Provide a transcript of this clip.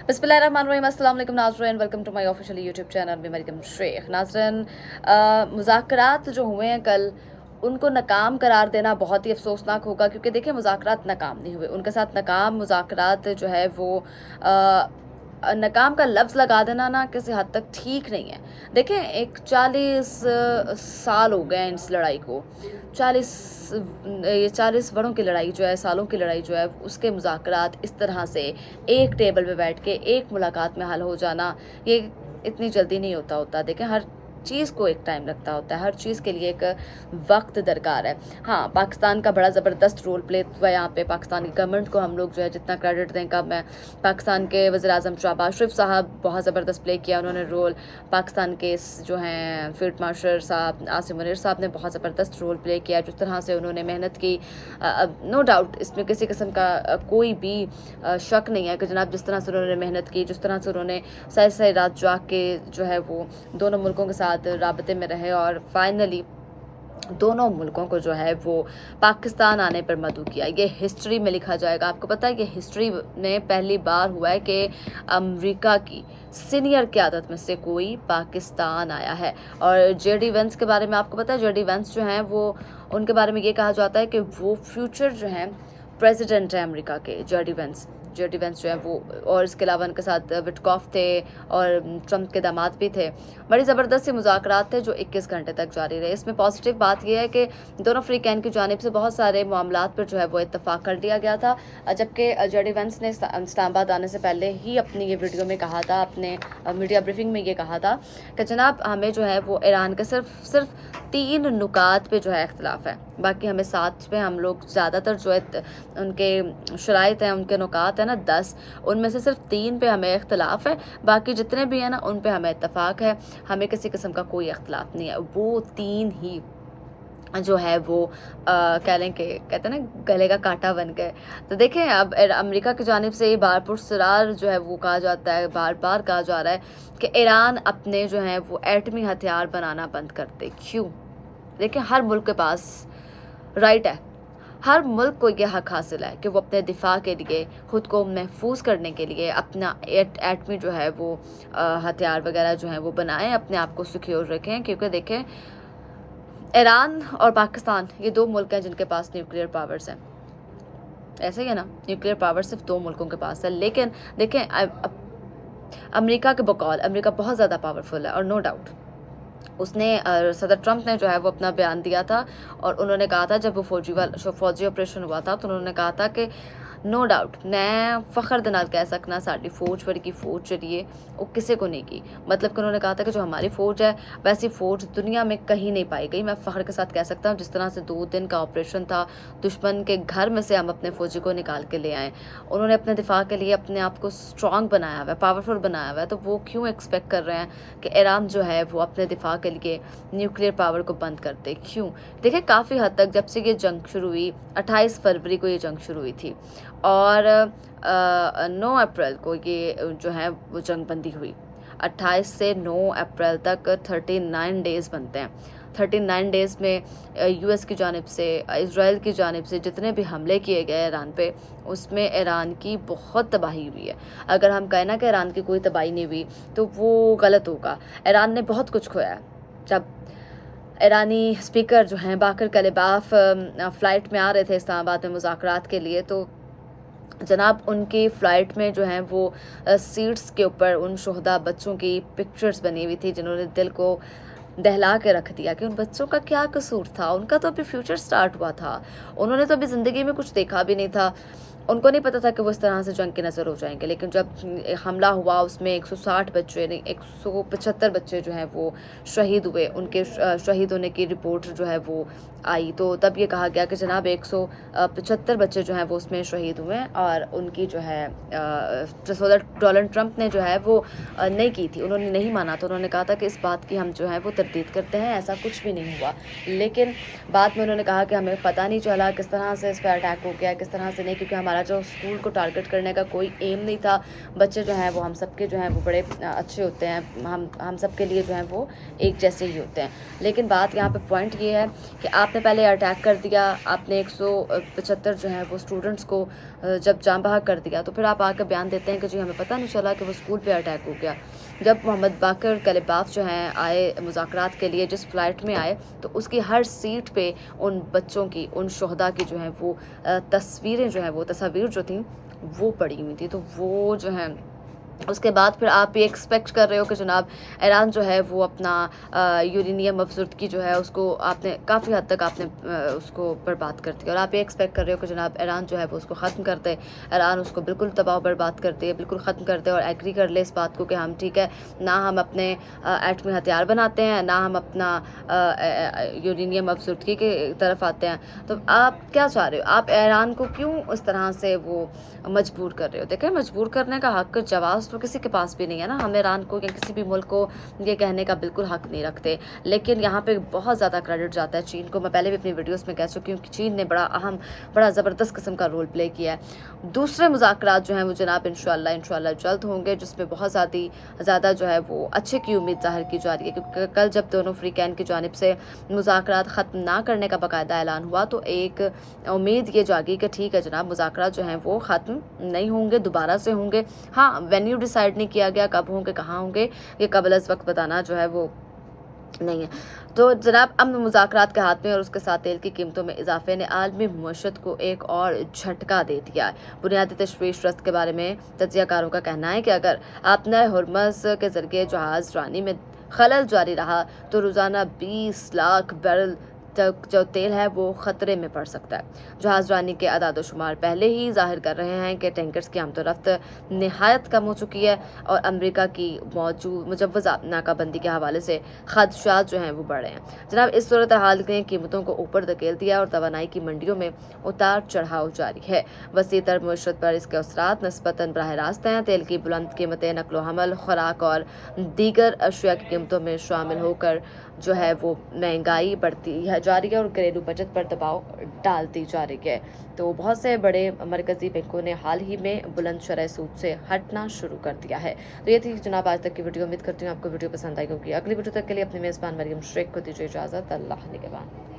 बिस्मिल्लाहिर्रहमानिर्रहीम, अस्सलाम वालेकुम नाज़रीन, welcome to my official YouTube channel में मरियम शेख। नाज़रीन, मुज़ाकरात जो हुए हैं कल, उनको नाकाम करार देना बहुत ही अफसोसनाक होगा, क्योंकि देखिए मुज़ाकरात नाकाम नहीं हुए, उनके साथ नाकाम मुज़ाकरात जो है वो नाकाम का लफ्ज़ लगा देना ना किसी हद तक ठीक नहीं है। देखें, एक 40 साल हो गए हैं इस लड़ाई को। 40 ये 40 वरों की लड़ाई जो है, सालों की लड़ाई जो है, उसके मुज़ाकरात इस तरह से एक टेबल पे बैठ के एक मुलाकात में हल हो जाना, ये इतनी जल्दी नहीं होता। देखें, हर चीज़ को एक टाइम लगता होता है, हर चीज़ के लिए एक वक्त दरकार है। हाँ, पाकिस्तान का बड़ा ज़बरदस्त रोल प्ले हुआ यहाँ पे। पाकिस्तान की गवर्नमेंट को हम लोग जो है जितना क्रेडिट दें कम है। पाकिस्तान के वज़ीर-ए-आज़म शहबाज शरीफ साहब बहुत ज़बरदस्त प्ले किया उन्होंने रोल। पाकिस्तान के जो हैं फील्ड मार्शल साहब आसिम मुनीर साहब ने बहुत ज़बरदस्त रोल प्ले किया। जिस तरह से उन्होंने मेहनत की, नो डाउट इसमें किसी किस्म का कोई भी शक नहीं है कि जनाब जिस तरह से उन्होंने मेहनत की, जिस तरह से उन्होंने सही रात जाग के जो है वो दोनों मुल्कों के साथ राबते में रहे और फाइनली दोनों मुल्कों को जो है वो पाकिस्तान आने पर मदऊ किया। ये हिस्ट्री में लिखा जाएगा। आपको पता है कि हिस्ट्री में पहली बार हुआ है कि अमेरिका की सीनियर क़यादत में से कोई पाकिस्तान आया है। और जेडी वेंस के बारे में आपको पता है, जेडी वेंस जो हैं वो, उनके बारे में ये कहा जाता है कि वो फ्यूचर जो हैं प्रेसिडेंट है अमेरिका के। जेडी वेंस जो है वो, और इसके अलावा उनके साथ विटकॉफ थे और ट्रंप के दामाद भी थे। बड़ी ज़बरदस्त से मुज़ाकरात थे जो 21 घंटे तक जारी रहे। इसमें पॉजिटिव बात यह है कि दोनों फ़रीक़ैन की जानिब से बहुत सारे मामलात पर जो है वो इत्तफ़ाक़ कर लिया गया था। जबकि जेडी वेंस ने इस्लामाबाद आने से पहले ही अपनी ये वीडियो में कहा था, अपने मीडिया ब्रीफिंग में ये कहा था कि जनाब हमें जो है वो ईरान के सिर्फ 3 नुकात पे जो है इख्तिलाफ़ है, बाकी हमें 7 पे हम लोग ज़्यादातर जो है उनके शराइत हैं, उनके नुकात हैं ना 10, उनमें से सिर्फ 3 पे हमें इख्तिलाफ़ है, बाकी जितने भी हैं ना उन पे हमें इत्तफ़ाक़ है, हमें किसी किस्म का कोई इख्तिलाफ़ नहीं है। वो 3 ही जो है वो कह लें कि कहते हैं ना गले का कांटा बन गए। तो देखें, अब अमेरिका की जानिब से ये बार पुरसरार जो है वो कहा जाता है, बार बार कहा जा रहा है कि ईरान अपने जो है वो एटमी हथियार बनाना बंद कर दे। क्यों? देखिए, हर मुल्क के पास राइट है, हर मुल्क को यह हक हासिल है कि वो अपने दिफा के लिए, ख़ुद को महफूज करने के लिए अपना एटमी जो है वो हथियार वगैरह जो है वो बनाएं, अपने आप को सिक्योर रखें। क्योंकि देखें, ईरान और पाकिस्तान ये 2 मुल्क हैं जिनके पास न्यूक्लियर पावर्स हैं। ऐसे ही है ना, न्यूक्लियर पावर सिर्फ 2 मुल्कों के पास है। लेकिन देखें, अमेरिका के बकौल अमेरिका बहुत ज़्यादा पावरफुल है और नो डाउट उसने सदर ट्रंप ने जो है वो अपना बयान दिया था और उन्होंने कहा था, जब वो फौजी ऑपरेशन हुआ था तो उन्होंने कहा था कि नो डाउट मैं फ़ख्र दे नाल कह सकना साड़ी फौज वर्गी फौज जरिए वो किसी को नहीं की। मतलब कि उन्होंने कहा था कि जो हमारी फ़ौज है वैसी फ़ौज दुनिया में कहीं नहीं पाई गई। मैं फ़ख्र के साथ कह सकता हूँ, जिस तरह से 2 दिन का ऑपरेशन था, दुश्मन के घर में से हम अपने फ़ौजी को निकाल के ले आए। उन्होंने अपने दिफा के लिए अपने आप को स्ट्रॉन्ग बनाया हुआ है, पावरफुल बनाया हुआ है। तो वो क्यों एक्सपेक्ट कर रहे हैं कि ईरान जो है वो अपने दिफा के लिए न्यूक्लियर पावर को बंद कर दे? क्यों? देखिए, काफ़ी हद तक जब से ये जंग शुरू हुई, 28 फरवरी को ये जंग शुरू हुई थी और 9 अप्रैल को ये जो है वो जंग बंदी हुई। 28 से 9 अप्रैल तक 39 डेज़ बनते हैं। 39 डेज़ में यूएस की जानिब से, इज़राइल की जानिब से जितने भी हमले किए गए ईरान पे, उसमें ईरान की बहुत तबाही हुई है। अगर हम कहें ना कि ईरान की कोई तबाही नहीं हुई तो वो गलत होगा। ईरान ने बहुत कुछ खोया है। जब ईरानी स्पीकर जो हैं बाकर कलिबाफ फ़्लाइट में आ रहे थे इस्लामाबाद में मुज़ाकरात के लिए, तो जनाब उनकी फ़्लाइट में जो है वो सीट्स के ऊपर उन शुहदा बच्चों की पिक्चर्स बनी हुई थी जिन्होंने दिल को दहला के रख दिया कि उन बच्चों का क्या कसूर था। उनका तो अभी फ्यूचर स्टार्ट हुआ था, उन्होंने तो अभी ज़िंदगी में कुछ देखा भी नहीं था। उनको नहीं पता था कि वो इस तरह से जंग के नज़र हो जाएंगे। लेकिन जब हमला हुआ उसमें 160 बच्चे नहीं 175 बच्चे जो हैं वो शहीद हुए। उनके शहीद होने की रिपोर्ट जो है वो आई, तो तब ये कहा गया कि जनाब 175 बच्चे जो हैं वो उसमें शहीद हुए और उनकी जो है सदर डोनाल्ड ट्रंप ने जो है वो नहीं की थी, उन्होंने नहीं माना। तो उन्होंने कहा था कि इस बात की हम जो है वो तरदीद करते हैं, ऐसा कुछ भी नहीं हुआ। लेकिन बाद में उन्होंने कहा कि हमें पता नहीं चला किस तरह से इस पर अटैक हो गया, किस तरह से नहीं, क्योंकि हमारा हमारा जो स्कूल को टारगेट करने का कोई एम नहीं था। बच्चे जो हैं वो हम सबके जो हैं वो बड़े अच्छे होते हैं, हम सब के लिए जो हैं वो एक जैसे ही होते हैं। लेकिन बात यहाँ पे पॉइंट ये है कि आपने पहले अटैक कर दिया, आपने 175 जो हैं वो स्टूडेंट्स को जब जान बहक कर दिया, तो फिर आप आकर बयान देते हैं कि जी हमें पता नहीं चला कि वो स्कूल पे अटैक हो गया। जब मोहम्मद बाकर कलिबाफ जो हैं आए मुज़ाकरात के लिए, जिस फ़्लाइट में आए, तो उसकी हर सीट पे उन बच्चों की, उन शुहदा की जो हैं वो तस्वीरें जो हैं वो तस्वीर जो थी वो पड़ी हुई थी। तो वो जो है उसके बाद फिर आप ये एक्सपेक्ट कर रहे हो कि जनाब ईरान जो है वो अपना यूरेनियम अफसरदगी जो है उसको आपने काफ़ी हद तक आपने उसको बर्बाद कर दिया, और आप ये एक्सपेक्ट कर रहे हो कि जनाब ईरान जो है वो उसको ख़त्म कर दे, ईरान उसको बिल्कुल तबाह बर्बाद कर दे, बिल्कुल ख़त्म कर दे, और एग्री कर ले इस बात को कि हम ठीक है ना हम अपने एटमी हथियार बनाते हैं, ना हम अपना यूरेनियम अफसरदगी के तरफ आते हैं। तो आप क्या चाह रहे हो? आप ईरान को क्यों इस तरह से वो मजबूर कर रहे हो? देखें, मजबूर करने का हक जवाब तो किसी के पास भी नहीं है ना। हम ईरान को या किसी भी मुल्क को ये कहने का बिल्कुल हक नहीं रखते, लेकिन यहाँ पे बहुत ज़्यादा क्रेडिट जाता है चीन को। मैं पहले भी अपनी वीडियोस में कह चुकी हूँ कि चीन ने बड़ा अहम, बड़ा ज़बरदस्त किस्म का रोल प्ले किया है। दूसरे मुज़ाकरात जो हैं वो जनाब इंशाल्लाह जल्द होंगे, जिसमें बहुत ज़्यादा जो है वो अच्छे की उम्मीद ज़ाहिर की जा रही है, क्योंकि कल जब दोनों फ्रीकैन की जानिब से मुज़ाकरात ख़त्म ना करने का बाकायदा ऐलान हुआ, तो एक उम्मीद ये जागी कि ठीक है जनाब मुज़ाकरात जो हैं वो ख़त्म नहीं होंगे, दोबारा से होंगे। हाँ, वेन्यू डिसाइड नहीं किया गया कब होंगे, कहाँ होंगे, ये कबल अज़ वक्त बताना जो है वो नहीं है। तो जनाब अमन मुज़ाकरात के हाथ में और उसके साथ तेल की कीमतों में इजाफे ने आलमी मईशत को एक और झटका दे दिया है। बुनियादी तशवीश रस्त के बारे में तजियाकारों का कहना है कि अगर आपने हुर्मस के ज़रिए जहाज़ रानी में खलल जारी रहा तो रोज़ाना 20 लाख बैरल तक जो तेल है वो ख़तरे में पड़ सकता है। जहाज़ रानी के अदाद शुमार पहले ही जाहिर कर रहे हैं कि टैंकर्स की आमदोरफ्त नहायत कम हो चुकी है, और अमेरिका की मुजव्वज़ा नाकाबंदी के हवाले से खदशात जो हैं वो बढ़ रहे हैं। जनाब इस सूरत हाल ने कीमतों को ऊपर धकेल दिया और तवानाई की मंडियों में उतार चढ़ाव जारी है। वसी तर मईशत पर इसके असरात नस्बतन बराह रास्त हैं। तेल की बुलंद कीमतें नकलो हमल, खुराक और दीगर अशिया की कीमतों में शामिल होकर जो है वो महंगाई बढ़ती है जा रही है और घरेलू बचत पर दबाव डालती जा रही है। तो बहुत से बड़े मरकज़ी बैंकों ने हाल ही में बुलंद शरह सूद से हटना शुरू कर दिया है। तो ये थी जनाब आज तक की वीडियो। उम्मीद करती हूँ आपको वीडियो पसंद आई होगी। अगली वीडियो तक के लिए अपने मेज़बान मरियम शेख को दीजिए इजाज़त। अल्लाह निगहबान।